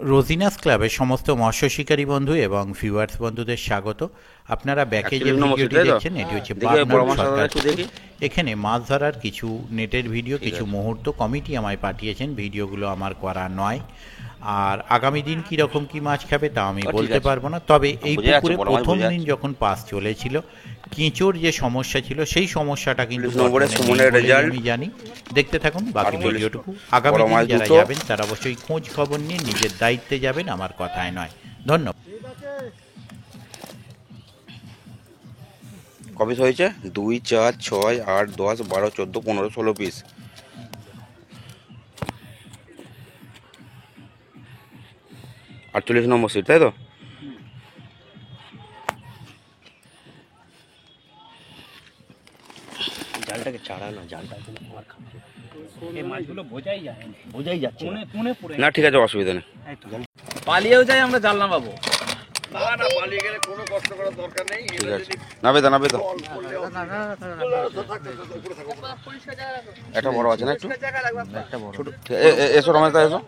রোজিনাস ক্লাবের সমস্ত মৎস্য শিকারী বন্ধু এবং ভিউয়ার্স বন্ধুদের স্বাগত। আপনারা ব্যাকে যে ভিডিওটি দেখছেন এটি হচ্ছে পাবনার সরকারপুর। এখানে মাছ ধরার কিছু নেটের ভিডিও, কিছু মুহূর্ত কমিটি আমায় পাঠিয়েছেন। ভিডিওগুলো আমার করা নয়, আর আগামী দিন কীরকম কী মাছ খাবে তা আমি বলতে পারবো না। তবে এই পুকুরে প্রথম দিন যখন পাস চলেছিল, কেঁচোর যে সমস্যা ছিল সেই সমস্যাটা কিন্তু আমি জানি। দেখতে থাকুন বাকি ভিডিওটুকু। আগামী দিন যারা যাবেন তারা অবশ্যই খোঁজ খবর নিয়ে নিজের দায়িত্বে যাবেন, আমার কথায় নয়। ধন্যবাদ। কপিস হয়েছে 2, 4, 6, 8, 10, 12, 14, 15, 16 পিস। আটচল্লিশ নম্বর সিট, তাই তো? জালটাকে চাড়া না, জালটা এই মাছগুলো বোঝাই যাচ্ছে না, ঠিক আছে, অসুবিধা নেই। পালিয়েও যাই আমরা, জাল না পাবো। ঠিক আছে, নাবে তো একটা বড় আছে না, একটু ছোট। এসো রমেশ দা, এসো।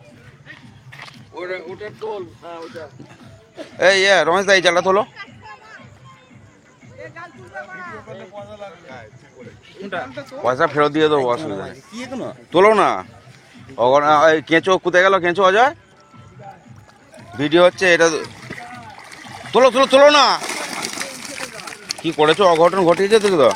এই রমেশ দা, এই জালটা তোলো। পয়সা ফেরত দিয়ে দেবো, অসুবিধা নেই। তোলো না, কেঁচো কোথায় গেল? কেঁচো অজয়, ভিডিও হচ্ছে এটা। তোলো না, কি করেছো? অঘটন ঘটিয়েছে তো।